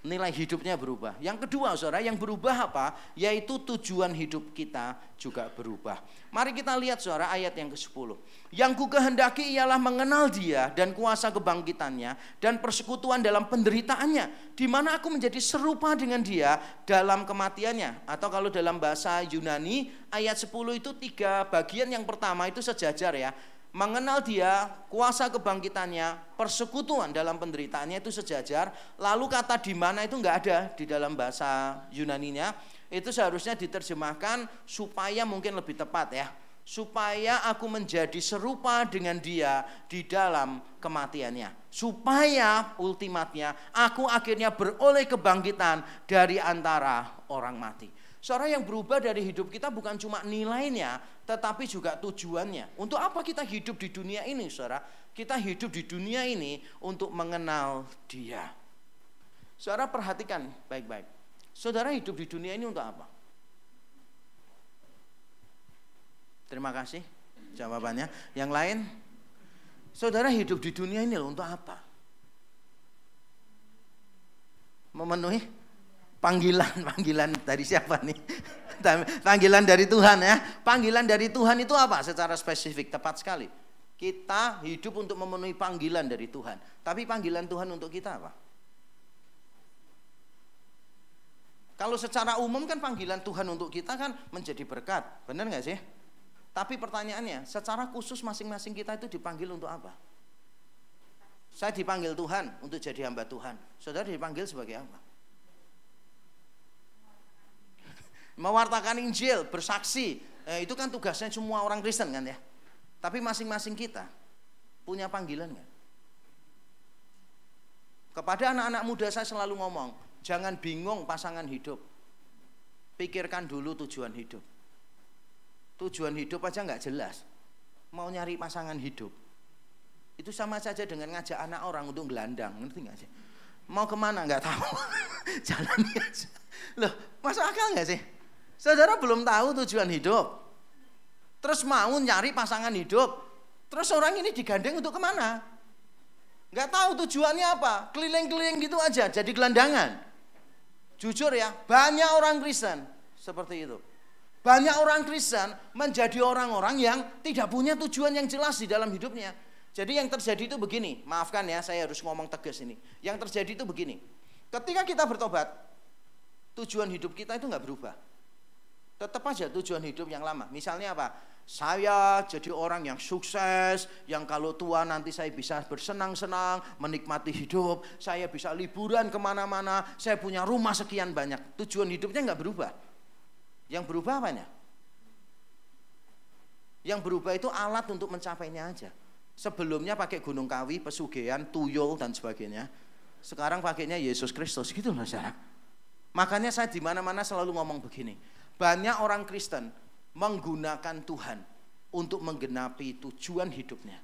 Nilai hidupnya berubah. Yang kedua saudara, yang berubah apa? Yaitu tujuan hidup kita juga berubah. Mari kita lihat saudara ayat yang ke-10. Yang ku kehendaki ialah mengenal Dia dan kuasa kebangkitannya dan persekutuan dalam penderitaannya, di mana aku menjadi serupa dengan Dia dalam kematiannya. Atau kalau dalam bahasa Yunani ayat 10 itu 3 bagian. Yang pertama itu sejajar ya. Mengenal Dia, kuasa kebangkitannya, persekutuan dalam penderitaannya itu sejajar. Lalu kata di mana itu enggak ada di dalam bahasa Yunaninya. Itu seharusnya diterjemahkan supaya mungkin lebih tepat ya. Supaya aku menjadi serupa dengan Dia di dalam kematiannya. Supaya ultimatnya aku akhirnya beroleh kebangkitan dari antara orang mati. Saudara, yang berubah dari hidup kita bukan cuma nilainya, tetapi juga tujuannya. Untuk apa kita hidup di dunia ini, saudara? Kita hidup di dunia ini untuk mengenal Dia. Saudara, perhatikan baik-baik. Saudara hidup di dunia ini untuk apa? Terima kasih jawabannya. Yang lain, saudara hidup di dunia ini untuk apa? Memenuhi panggilan dari siapa nih? Panggilan dari Tuhan ya. Panggilan dari Tuhan itu apa? Secara spesifik, tepat sekali. Kita hidup untuk memenuhi panggilan dari Tuhan. Tapi panggilan Tuhan untuk kita apa? Kalau secara umum kan panggilan Tuhan untuk kita kan menjadi berkat. Benar gak sih? Tapi pertanyaannya, secara khusus masing-masing kita itu dipanggil untuk apa? Saya dipanggil Tuhan untuk jadi hamba Tuhan. Saudara dipanggil sebagai apa? Mewartakan Injil, bersaksi. Itu kan tugasnya semua orang Kristen kan ya. Tapi masing-masing kita punya panggilan kan? Kepada anak-anak muda saya selalu ngomong, jangan bingung pasangan hidup. Pikirkan dulu tujuan hidup. Tujuan hidup aja nggak jelas. Mau nyari pasangan hidup. Itu sama saja dengan ngajak anak orang untuk gelandang, ngerti nggak sih? Mau kemana nggak tahu. Jalani aja. Loh, masuk akal nggak sih? Saudara belum tahu tujuan hidup, terus mau nyari pasangan hidup, terus orang ini digandeng untuk kemana? Nggak tahu tujuannya apa, keliling-keliling gitu aja, jadi gelandangan. Jujur ya, banyak orang Kristen seperti itu. Banyak orang Kristen menjadi orang-orang yang tidak punya tujuan yang jelas di dalam hidupnya. Jadi yang terjadi itu begini, maafkan ya saya harus ngomong tegas ini. Yang terjadi itu begini, ketika kita bertobat, tujuan hidup kita itu nggak berubah. Tetap aja tujuan hidup yang lama. Misalnya apa? Saya jadi orang yang sukses, yang kalau tua nanti saya bisa bersenang-senang, menikmati hidup, saya bisa liburan kemana-mana, saya punya rumah sekian banyak. Tujuan hidupnya nggak berubah. Yang berubah apanya? Yang berubah itu alat untuk mencapainya aja. Sebelumnya pakai gunung kawi, pesugihan, tuyul dan sebagainya. Sekarang pakainya Yesus Kristus, gitu loh saudara. Makanya saya di mana-mana selalu ngomong begini. Banyak orang Kristen menggunakan Tuhan untuk menggenapi tujuan hidupnya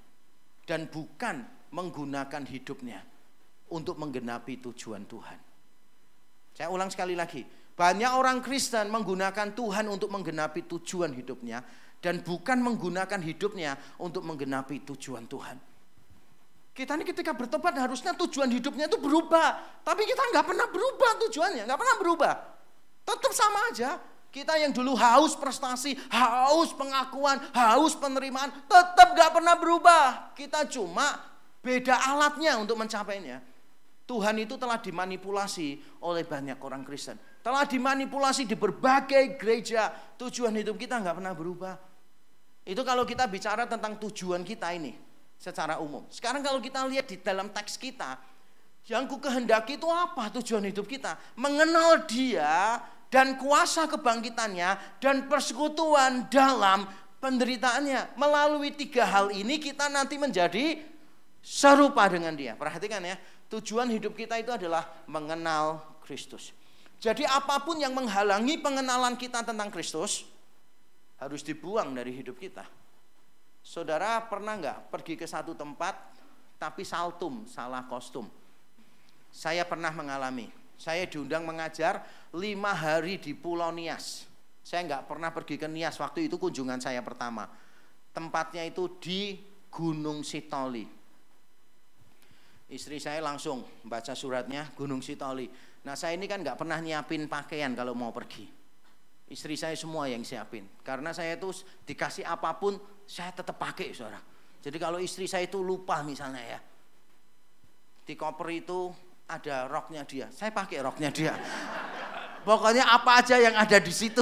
dan bukan menggunakan hidupnya untuk menggenapi tujuan Tuhan. Saya ulang sekali lagi, banyak orang Kristen menggunakan Tuhan untuk menggenapi tujuan hidupnya dan bukan menggunakan hidupnya untuk menggenapi tujuan Tuhan. Kita ini ketika bertobat harusnya tujuan hidupnya itu berubah, tapi kita nggak pernah berubah tujuannya, nggak pernah berubah, tetap sama aja. Kita yang dulu haus prestasi, haus pengakuan, haus penerimaan, tetap gak pernah berubah. Kita cuma beda alatnya untuk mencapainya. Tuhan itu telah dimanipulasi oleh banyak orang Kristen. Telah dimanipulasi di berbagai gereja. Tujuan hidup kita gak pernah berubah. Itu kalau kita bicara tentang tujuan kita ini secara umum. Sekarang kalau kita lihat di dalam teks kita, Yang ku kehendaki itu apa tujuan hidup kita? Mengenal Dia dan kuasa kebangkitannya dan persekutuan dalam penderitaannya. Melalui 3 hal ini kita nanti menjadi serupa dengan Dia. Perhatikan ya, tujuan hidup kita itu adalah mengenal Kristus. Jadi apapun yang menghalangi pengenalan kita tentang Kristus harus dibuang dari hidup kita. Saudara pernah nggak pergi ke satu tempat tapi saltum, salah kostum? Saya pernah mengalami. Saya diundang mengajar 5 hari di Pulau Nias. Saya nggak pernah pergi ke Nias, waktu itu kunjungan saya pertama. Tempatnya itu di Gunung Sitoli. Istri saya langsung baca suratnya, Gunung Sitoli. Nah saya ini kan nggak pernah nyiapin pakaian kalau mau pergi. Istri saya semua yang siapin. Karena saya itu dikasih apapun, saya tetap pakai, saudara. Jadi kalau istri saya itu lupa misalnya ya, di koper itu ada roknya dia, saya pakai roknya dia. Pokoknya apa aja yang ada di situ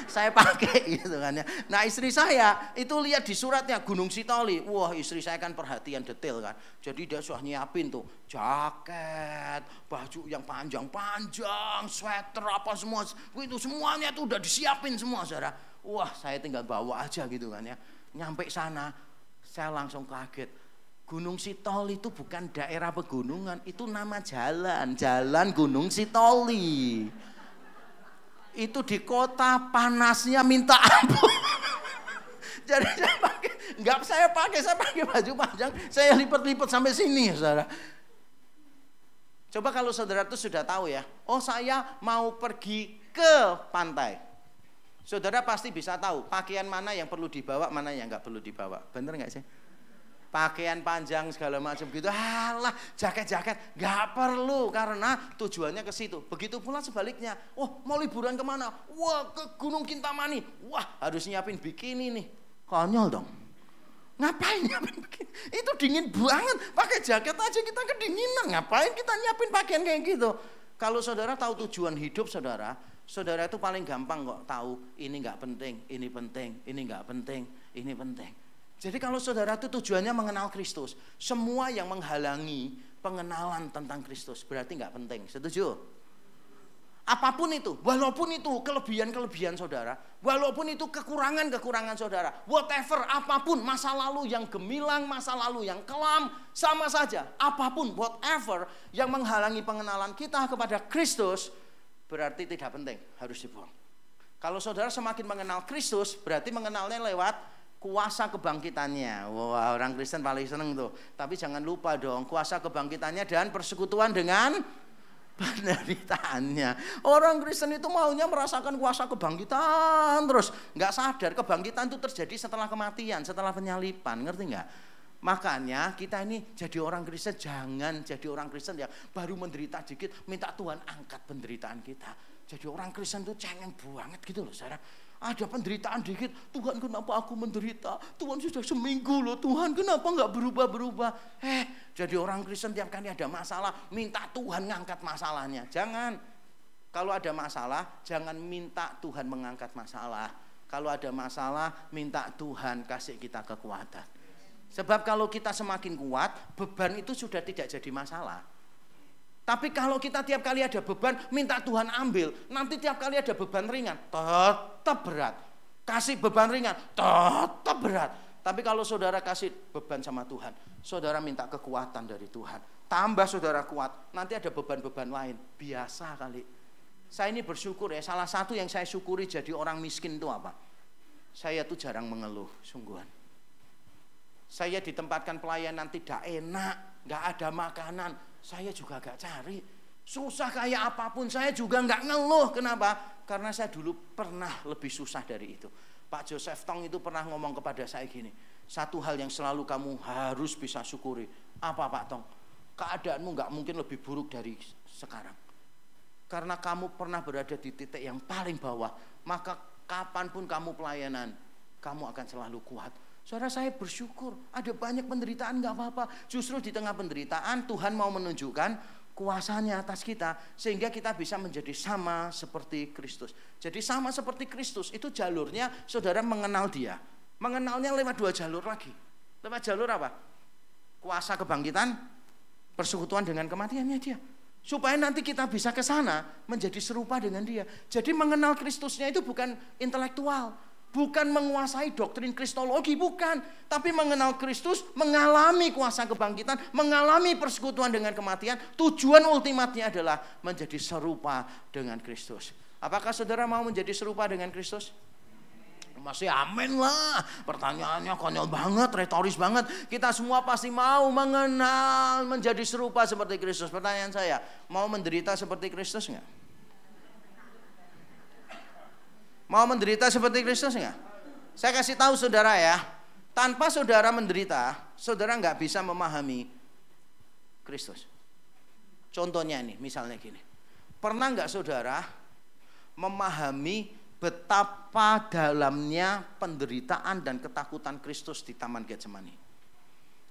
saya pakai gitu kan ya. Nah istri saya itu lihat di suratnya Gunung Sitoli. Wah istri saya kan perhatian detail kan. Jadi dia sudah nyiapin tuh jaket, baju yang panjang-panjang, sweater apa semua. Itu semuanya tuh udah disiapin semua saudara. Wah saya tinggal bawa aja gitu kan ya. Nyampe sana saya langsung kaget. Gunung Sitoli itu bukan daerah pegunungan, itu nama jalan, Jalan Gunung Sitoli. Itu di kota panasnya minta ampun. Jadi saya pakai baju panjang, saya lipat-lipat sampai sini, saudara. Coba kalau saudara itu sudah tahu ya, oh saya mau pergi ke pantai. Saudara pasti bisa tahu pakaian mana yang perlu dibawa, mana yang nggak perlu dibawa. Bener nggak sih? Pakaian panjang segala macam gitu, alah jaket-jaket nggak perlu karena tujuannya ke situ. Begitu pula sebaliknya, oh mau liburan kemana? Wah ke Gunung Kintamani, wah harus nyiapin bikini nih, konyol dong. Ngapain nyiapin bikini? Itu dingin banget, pakai jaket aja kita kedinginan. Ngapain kita nyiapin pakaian kayak gitu? Kalau saudara tahu tujuan hidup saudara, saudara itu paling gampang kok tahu ini nggak penting, ini penting, ini nggak penting, ini penting. Jadi kalau saudara itu tujuannya mengenal Kristus, semua yang menghalangi pengenalan tentang Kristus berarti nggak penting. Setuju? Apapun itu, walaupun itu kelebihan-kelebihan saudara, walaupun itu kekurangan-kekurangan saudara, whatever, apapun, masa lalu yang gemilang, masa lalu yang kelam, sama saja. Apapun, whatever yang menghalangi pengenalan kita kepada Kristus berarti tidak penting, harus dibuang. Kalau saudara semakin mengenal Kristus, berarti mengenalnya lewat kuasa kebangkitannya. Wah, orang Kristen paling seneng tuh. Tapi jangan lupa dong, kuasa kebangkitannya dan persekutuan dengan penderitaannya. Orang Kristen itu maunya merasakan kuasa kebangkitan terus, nggak sadar kebangkitan itu terjadi setelah kematian, setelah penyaliban, ngerti nggak? Makanya kita ini jadi orang Kristen, jangan jadi orang Kristen yang baru menderita dikit minta Tuhan angkat penderitaan kita. Jadi orang Kristen itu cengeng banget gitu loh, saudara. Ada penderitaan dikit, Tuhan kenapa aku menderita? Tuhan sudah seminggu loh, Tuhan kenapa nggak berubah-berubah? Jadi orang Kristen tiap kali ada masalah, minta Tuhan ngangkat masalahnya. Jangan. Kalau ada masalah, jangan minta Tuhan mengangkat masalah. Kalau ada masalah, minta Tuhan kasih kita kekuatan. Sebab kalau kita semakin kuat, beban itu sudah tidak jadi masalah. Tapi kalau kita tiap kali ada beban, minta Tuhan ambil. Nanti tiap kali ada beban ringan, tetap berat. Kasih beban ringan, tetap berat. Tapi kalau saudara kasih beban sama Tuhan, saudara minta kekuatan dari Tuhan. Tambah saudara kuat, nanti ada beban-beban lain. Biasa kali. Saya ini bersyukur ya, salah satu yang saya syukuri jadi orang miskin itu apa? Saya tuh jarang mengeluh, sungguhan. Saya ditempatkan pelayanan tidak enak, gak ada makanan. Saya juga gak cari. Susah kayak apapun saya juga gak ngeluh. Kenapa? Karena saya dulu pernah lebih susah dari itu. Pak Joseph Tong itu pernah ngomong kepada saya gini, satu hal yang selalu kamu harus bisa syukuri. Apa Pak Tong? Keadaanmu gak mungkin lebih buruk dari sekarang. Karena kamu pernah berada di titik yang paling bawah, maka kapanpun kamu pelayanan, kamu akan selalu kuat. Saudara, saya bersyukur ada banyak penderitaan, gak apa-apa. Justru di tengah penderitaan Tuhan mau menunjukkan kuasanya atas kita, sehingga kita bisa menjadi sama seperti Kristus. Jadi sama seperti Kristus itu jalurnya saudara mengenal Dia. Mengenalnya lewat 2 jalur lagi. Lewat jalur apa? Kuasa kebangkitan, persekutuan dengan kematiannya dia. Supaya nanti kita bisa ke sana menjadi serupa dengan dia. Jadi mengenal Kristusnya itu bukan intelektual, bukan menguasai doktrin kristologi, bukan. Tapi mengenal Kristus, mengalami kuasa kebangkitan, mengalami persekutuan dengan kematian. Tujuan ultimatnya adalah menjadi serupa dengan Kristus. Apakah saudara mau menjadi serupa dengan Kristus? Masih amin lah. Pertanyaannya konyol banget, retoris banget. Kita semua pasti mau mengenal, menjadi serupa seperti Kristus. Pertanyaan saya, mau menderita seperti Kristus enggak? Mau menderita seperti Kristus enggak? Saya kasih tahu saudara ya, tanpa saudara menderita, saudara enggak bisa memahami Kristus. Contohnya nih, misalnya gini. Pernah enggak saudara memahami betapa dalamnya penderitaan dan ketakutan Kristus di Taman Getsemani?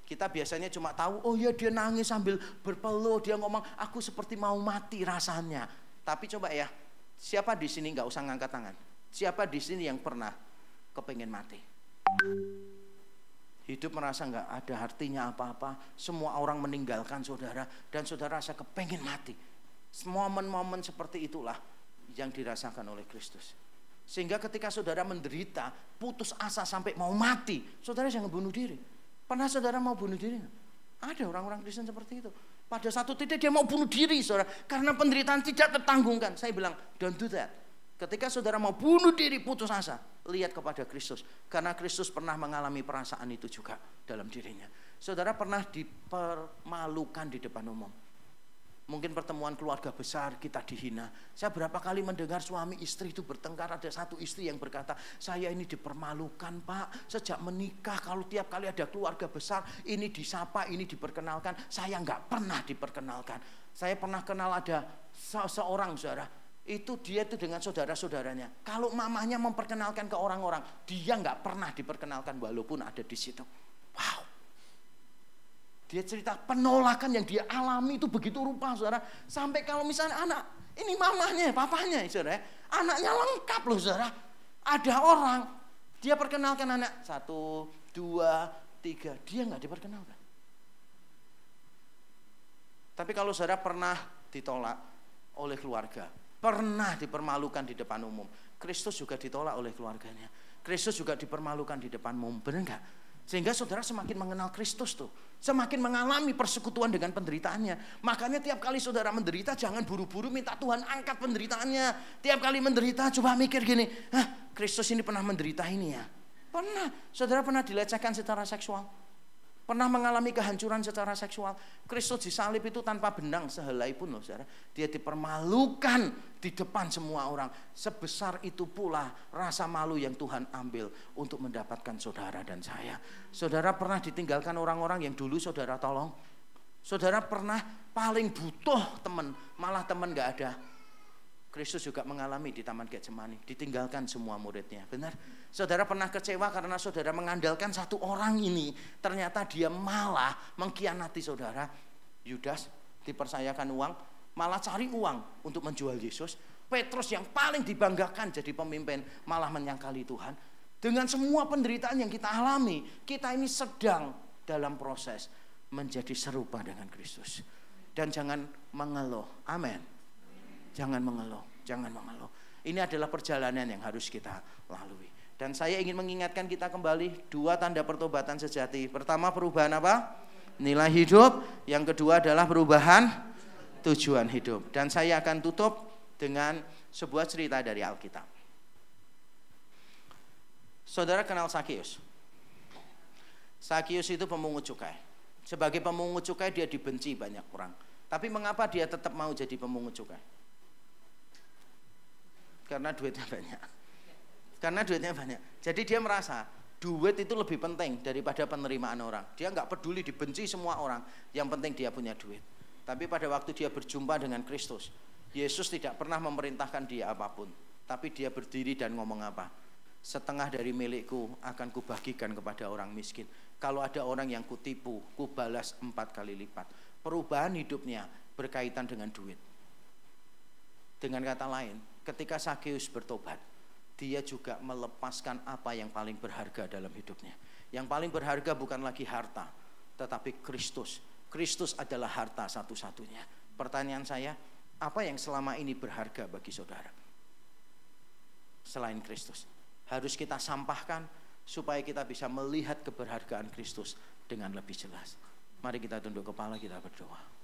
Kita biasanya cuma tahu, oh ya dia nangis sambil berpeluh, dia ngomong, aku seperti mau mati rasanya. Tapi coba ya, siapa di sini nggak usah ngangkat tangan? Siapa di sini yang pernah kepengen mati? Hidup merasa nggak ada artinya apa-apa, semua orang meninggalkan saudara, dan saudara rasa kepengen mati. Momen-momen seperti itulah yang dirasakan oleh Kristus. Sehingga ketika saudara menderita, putus asa sampai mau mati, saudara jangan bunuh diri. Pernah saudara mau bunuh diri? Ada orang-orang Kristen seperti itu. Pada satu titik dia mau bunuh diri, saudara, karena penderitaan tidak tertanggungkan. Saya bilang, don't do that. Ketika saudara mau bunuh diri, putus asa, lihat kepada Kristus. Karena Kristus pernah mengalami perasaan itu juga dalam dirinya. Saudara pernah dipermalukan di depan umum. Mungkin pertemuan keluarga besar kita dihina. Saya berapa kali mendengar suami istri itu bertengkar. Ada satu istri yang berkata, saya ini dipermalukan Pak. Sejak menikah kalau tiap kali ada keluarga besar, ini disapa, ini diperkenalkan. Saya nggak pernah diperkenalkan. Saya pernah kenal ada seorang saudara. Itu dia itu dengan saudara-saudaranya. Kalau mamanya memperkenalkan ke orang-orang, dia nggak pernah diperkenalkan walaupun ada di situ. Wow. Dia cerita penolakan yang dia alami itu begitu rupa, saudara. Sampai kalau misalnya anak, ini mamanya, papanya, saudara. Anaknya lengkap loh, saudara. Ada orang, dia perkenalkan anak. 1, 2, 3. Dia nggak diperkenalkan. Tapi kalau saudara pernah ditolak oleh keluarga, pernah dipermalukan di depan umum, Kristus juga ditolak oleh keluarganya. Kristus juga dipermalukan di depan umum, benar nggak? Sehingga saudara semakin mengenal Kristus tuh, semakin mengalami persekutuan dengan penderitaannya. Makanya tiap kali saudara menderita jangan buru-buru minta Tuhan angkat penderitaannya. Tiap kali menderita coba mikir gini, Kristus ini pernah menderita ini ya? Pernah. Saudara pernah dilecehkan secara seksual? Pernah mengalami kehancuran secara seksual? Kristus disalib itu tanpa benang sehelai pun loh saudara. Dia dipermalukan di depan semua orang. Sebesar itu pula rasa malu yang Tuhan ambil untuk mendapatkan saudara dan saya. Saudara pernah ditinggalkan orang-orang yang dulu saudara tolong? Saudara pernah paling butuh teman, malah teman gak ada? Kristus juga mengalami di Taman Getsemani, ditinggalkan semua muridnya, benar? Saudara pernah kecewa karena saudara mengandalkan satu orang ini, ternyata dia malah mengkhianati saudara. Yudas dipercayakan uang, malah cari uang untuk menjual Yesus. Petrus yang paling dibanggakan jadi pemimpin, malah menyangkali Tuhan. Dengan semua penderitaan yang kita alami, kita ini sedang dalam proses menjadi serupa dengan Kristus. Dan jangan mengeluh, amin. Jangan mengeluh, jangan mengeluh. Ini adalah perjalanan yang harus kita lalui. Dan saya ingin mengingatkan kita kembali 2 tanda pertobatan sejati. Pertama, perubahan apa? Nilai hidup. Yang kedua adalah perubahan tujuan hidup. Dan saya akan tutup dengan sebuah cerita dari Alkitab. Saudara kenal Sakeus? Sakeus itu pemungut cukai. Sebagai pemungut cukai dia dibenci banyak orang. Tapi mengapa dia tetap mau jadi pemungut cukai? Karena duitnya banyak. Karena duitnya banyak. Jadi dia merasa duit itu lebih penting daripada penerimaan orang. Dia nggak peduli dibenci semua orang. Yang penting dia punya duit. Tapi pada waktu dia berjumpa dengan Kristus, Yesus tidak pernah memerintahkan dia apapun. Tapi dia berdiri dan ngomong apa? Setengah dari milikku akan kubagikan kepada orang miskin. Kalau ada orang yang kutipu, kubalas 4 kali lipat. Perubahan hidupnya berkaitan dengan duit. Dengan kata lain, ketika Sakeus bertobat, dia juga melepaskan apa yang paling berharga dalam hidupnya. Yang paling berharga bukan lagi harta, tetapi Kristus Kristus adalah harta satu-satunya. Pertanyaan saya, apa yang selama ini berharga bagi saudara selain Kristus? Harus kita sampahkan supaya kita bisa melihat keberhargaan Kristus dengan lebih jelas. Mari kita tunduk kepala, kita berdoa.